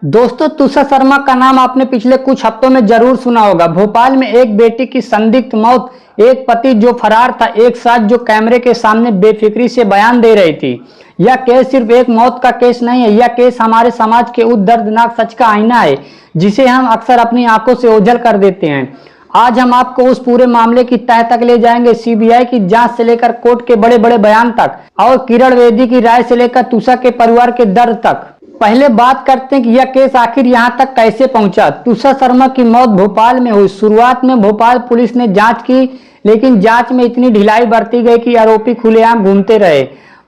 दोस्तों, तुषार शर्मा का नाम आपने पिछले कुछ हफ्तों में जरूर सुना होगा। भोपाल में एक बेटी की संदिग्ध मौत, एक पति जो फरार था, एक साथ जो कैमरे के सामने बेफिक्री से बयान दे रही थी। यह केस सिर्फ एक मौत का केस नहीं है, यह केस हमारे समाज के उस दर्दनाक सच का आईना है जिसे हम अक्सर अपनी आंखों से ओझल कर देते हैं। आज हम आपको उस पूरे मामले की तह तक ले जाएंगे, सीबीआई की जांच से लेकर कोर्ट के बड़े बड़े बयान तक, और किरण बेदी की राय से लेकर तुषार के परिवार के दर्द तक। पहले बात करते हैं कि यह केस आखिर यहां तक कैसे पहुंचा। तुषार शर्मा की मौत भोपाल में हुई। शुरुआत में भोपाल पुलिस ने जांच की, लेकिन जांच में इतनी ढिलाई बरती गई कि आरोपी खुलेआम घूमते रहे।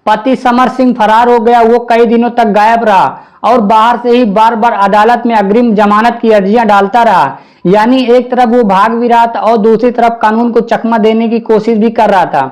पति समर सिंह फरार हो गया। वो कई दिनों तक गायब रहा और बाहर से ही बार बार अदालत में अग्रिम जमानत की अर्जियां डालता रहा। यानी एक तरफ वो भाग भी रहा था और दूसरी तरफ कानून को चकमा देने की कोशिश भी कर रहा था।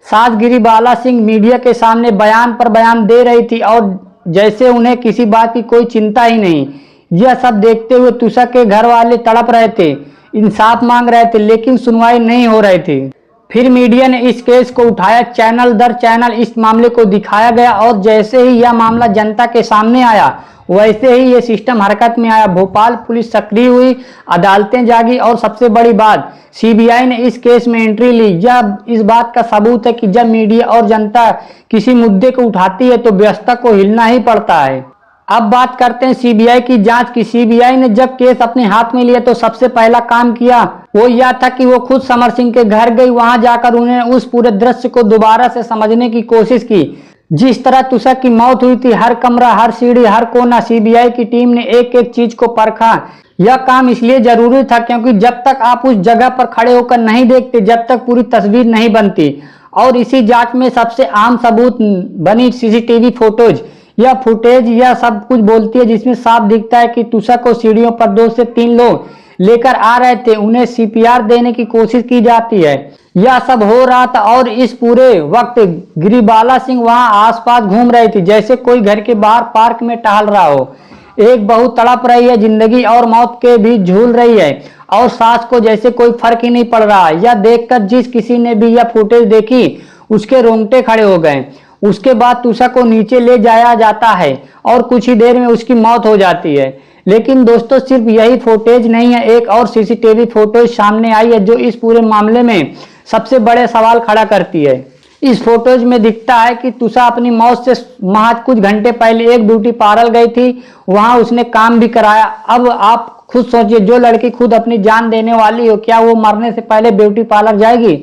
सास गिरिबाला सिंह मीडिया के सामने बयान पर बयान दे रही थी और जैसे उन्हें किसी बात की कोई चिंता ही नहीं। यह सब देखते हुए तुषार के घर वाले तड़प रहे थे, इंसाफ मांग रहे थे, लेकिन सुनवाई नहीं हो रही थी। फिर मीडिया ने इस केस को उठाया, चैनल दर चैनल इस मामले को दिखाया गया और जैसे ही यह मामला जनता के सामने आया, वैसे ही ये सिस्टम हरकत में आया। भोपाल पुलिस सक्रिय हुई, अदालतें जागी और सबसे बड़ी बात, सीबीआई ने इस केस में एंट्री ली। यह इस बात का सबूत है कि जब मीडिया और जनता किसी मुद्दे को उठाती है तो व्यवस्था को हिलना ही पड़ता है। अब बात करते हैं सीबीआई की जांच की। सीबीआई ने जब केस अपने हाथ में लिया तो सबसे पहला काम किया वो यह था कि वो खुद समर सिंह के घर गई। वहां जाकर उन्होंने उस पूरे दृश्य को दोबारा से समझने की कोशिश की। जिस तरह तुषार की मौत हुई थी, हर कमरा, हर सीढ़ी, हर कोना, सीबीआई की टीम ने एक एक चीज को परखा। यह काम इसलिए जरूरी था क्योंकि जब तक आप उस जगह पर खड़े होकर नहीं देखते, जब तक पूरी तस्वीर नहीं बनती। और इसी जांच में सबसे आम सबूत बनी सीसीटीवी फोटोज। यह फुटेज यह सब कुछ बोलती है, जिसमें साफ दिखता है कि तुषार को सीढ़ियों पर 2 से 3 लोग लेकर आ रहे थे, उन्हें सीपीआर देने की कोशिश की जाती है। यह सब हो रहा था और इस पूरे वक्त गिरिबाला सिंह वहां आसपास घूम रही थी, जैसे कोई घर के बाहर पार्क में टहल रहा हो। एक बहू तड़प रही है, जिंदगी और मौत के बीच झूल रही है, और सास को जैसे कोई फर्क ही नहीं पड़ रहा। यह देखकर जिस किसी ने भी यह फुटेज देखी, उसके रोंगटे खड़े हो गए। उसके बाद तुषार को नीचे ले जाया जाता है और कुछ ही देर में उसकी मौत हो जाती है। लेकिन दोस्तों, सिर्फ यही फुटेज नहीं है, एक और सीसीटीवी फोटोज सामने आई है जो इस पूरे मामले में सबसे बड़े सवाल खड़ा करती है। इस फोटोज में दिखता है कि तुषार अपनी मौत से महज कुछ घंटे पहले एक ब्यूटी पार्लर गई थी, वहां उसने काम भी कराया। अब आप खुद सोचिए, जो लड़की खुद अपनी जान देने वाली हो, क्या वो मरने से पहले ब्यूटी पार्लर जाएगी?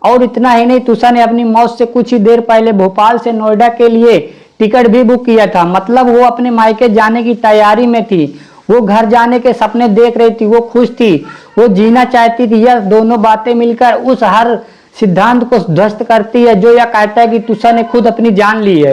और इतना ही नहीं, तुषार ने अपनी मौत से कुछ ही देर पहले भोपाल से नोएडा के लिए टिकट भी बुक किया था। मतलब वो अपने मायके जाने की तैयारी में थी, वो घर जाने के सपने देख रही थी, वो खुश थी, वो जीना चाहती थी। यह दोनों बातें मिलकर उस हर सिद्धांत को ध्वस्त करती है जो यह कहता है कि तुषार ने खुद अपनी जान ली है।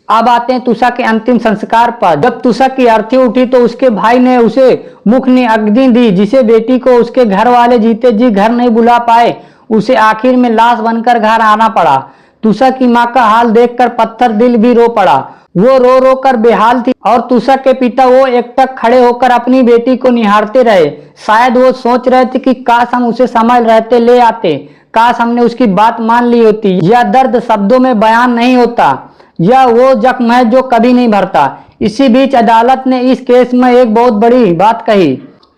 अब आते हैं तुषार के अंतिम संस्कार पर। जब तुषार की अर्थी उठी तो उसके भाई ने उसे मुख ने अग्नि दी, जिसे बेटी को उसके घर वाले जीते जी घर नहीं बुला पाए, उसे आखिर में लाश बनकर घर आना पड़ा। तुषार की मां का हाल देखकर पत्थर दिल भी रो पड़ा। वो रो रो कर बेहाल थी और तुषार के पिता वो एकटक खड़े होकर अपनी बेटी को निहारते रहे। शायद वो सोच रहे थे कि काश हम उसे समय रहते ले आते, काश हमने उसकी बात मान ली होती। यह दर्द शब्दों में बयान नहीं होता, यह वो जख्म है जो कभी नहीं भरता। इसी बीच अदालत ने इस केस में एक बहुत बड़ी बात कही।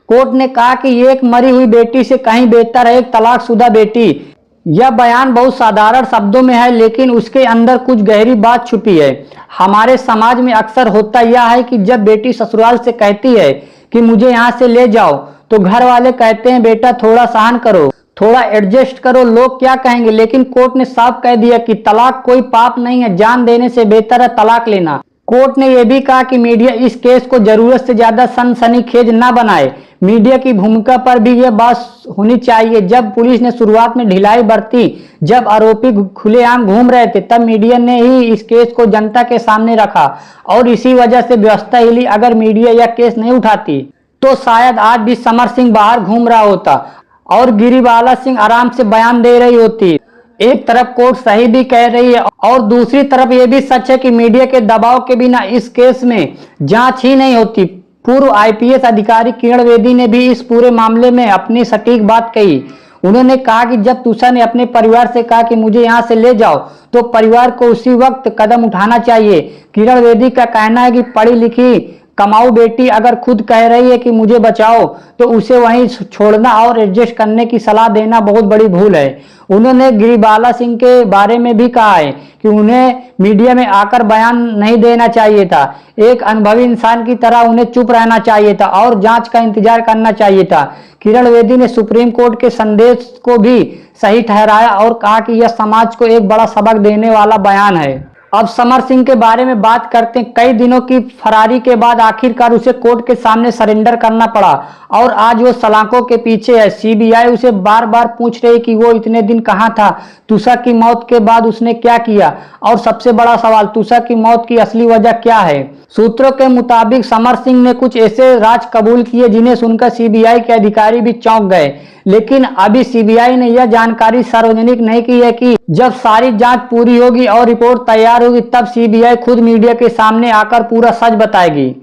कोर्ट ने कहा कि एक मरी हुई बेटी से कहीं बेहतर है एक तलाकशुदा बेटी। यह बयान बहुत साधारण शब्दों में है, लेकिन उसके अंदर कुछ गहरी बात छुपी है। हमारे समाज में अक्सर होता यह है कि जब बेटी ससुराल से कहती है कि मुझे यहाँ से ले जाओ, तो घर वाले कहते हैं बेटा थोड़ा सहन करो, थोड़ा एडजस्ट करो, लोग क्या कहेंगे। लेकिन कोर्ट ने साफ कह दिया कि तलाक कोई पाप नहीं है, जान देने से बेहतर है तलाक लेना। कोर्ट ने यह भी कहा कि मीडिया इस केस को जरूरत से ज्यादा सनसनीखेज न बनाए। मीडिया की भूमिका पर भी यह बात होनी चाहिए। जब पुलिस ने शुरुआत में ढिलाई बरती, जब आरोपी खुलेआम घूम रहे थे, तब मीडिया ने ही इस केस को जनता के सामने रखा और इसी वजह से व्यवस्था हिली। अगर मीडिया यह केस नहीं उठाती तो शायद आज भी समर सिंह बाहर घूम रहा होता और गिरिबाला सिंह आराम से बयान दे रही होती। एक तरफ कोर्ट सही भी कह रही है और दूसरी तरफ यह भी सच है कि मीडिया के दबाव के बिना इस केस में जांच ही नहीं होती। पूर्व आईपीएस अधिकारी किरण बेदी ने भी इस पूरे मामले में अपनी सटीक बात कही। उन्होंने कहा कि जब तुषार ने अपने परिवार से कहा कि मुझे यहाँ से ले जाओ, तो परिवार को उसी वक्त कदम उठाना चाहिए। किरण बेदी का कहना है कि पढ़ी लिखी कमाऊ बेटी अगर खुद कह रही है कि मुझे बचाओ तो उसे वहीं छोड़ना और एडजस्ट करने की सलाह देना बहुत बड़ी भूल है। उन्होंने गिरिबाला सिंह के बारे में भी कहा है कि उन्हें मीडिया में आकर बयान नहीं देना चाहिए था। एक अनुभवी इंसान की तरह उन्हें चुप रहना चाहिए था और जांच का इंतजार करना चाहिए था। किरण बेदी ने सुप्रीम कोर्ट के संदेश को भी सही ठहराया और कहा कि यह समाज को एक बड़ा सबक देने वाला बयान है। अब समर सिंह के बारे में बात करते हैं। कई दिनों की फरारी के बाद आखिरकार उसे कोर्ट के सामने सरेंडर करना पड़ा और आज वो सलाखों के पीछे है। सीबीआई उसे बार बार पूछ रही कि वो इतने दिन कहां था, तुषा की मौत के बाद उसने क्या किया और सबसे बड़ा सवाल, तुषा की मौत की असली वजह क्या है। सूत्रों के मुताबिक समर सिंह ने कुछ ऐसे राज कबूल किए जिन्हें सुनकर सीबीआई के अधिकारी भी चौंक गए, लेकिन अभी सीबीआई ने यह जानकारी सार्वजनिक नहीं की है कि जब सारी जांच पूरी होगी और रिपोर्ट तैयार होगी तब सीबीआई खुद मीडिया के सामने आकर पूरा सच बताएगी।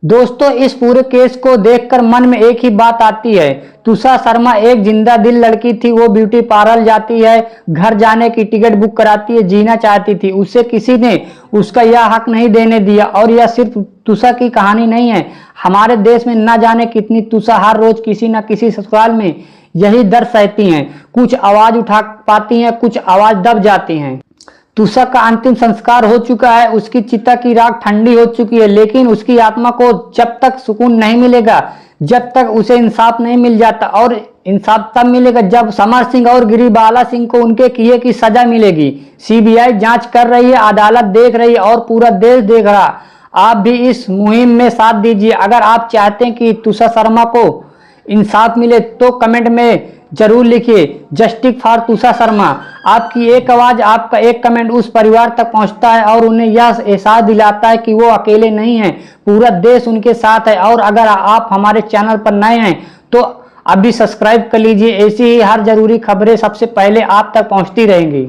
दोस्तों, इस पूरे केस को देखकर मन में एक ही बात आती है। तुषा शर्मा एक जिंदा दिल लड़की थी। वो ब्यूटी पार्लर जाती है, घर जाने की टिकट बुक कराती है, जीना चाहती थी। उसे किसी ने उसका यह हक नहीं देने दिया। और यह सिर्फ तुषा की कहानी नहीं है। हमारे देश में न जाने कितनी तुषा हर रोज किसी न किसी ससुराल में यही दर्द सहती हैं। कुछ आवाज उठा पाती हैं, कुछ आवाज दब जाती हैं। तुषा का अंतिम संस्कार हो चुका है, उसकी चिता की राख ठंडी हो चुकी है, लेकिन उसकी आत्मा को जब तक सुकून नहीं मिलेगा, जब तक उसे इंसाफ नहीं मिल जाता। और इंसाफ तब मिलेगा जब समर सिंह और गिरिबाला सिंह को उनके किए की सजा मिलेगी। सीबीआई जांच कर रही है, अदालत देख रही है और पूरा देश देख रहा। आप भी इस मुहिम में साथ दीजिए। अगर आप चाहते हैं कि तुषा शर्मा को इंसाफ मिले तो कमेंट में जरूर लिखिए जस्टिस फॉर तुषा शर्मा। आपकी एक आवाज, आपका एक कमेंट उस परिवार तक पहुंचता है और उन्हें यह एहसास दिलाता है कि वो अकेले नहीं हैं, पूरा देश उनके साथ है। और अगर आप हमारे चैनल पर नए हैं तो अभी सब्सक्राइब कर लीजिए। ऐसी ही हर जरूरी खबरें सबसे पहले आप तक पहुंचती रहेंगी।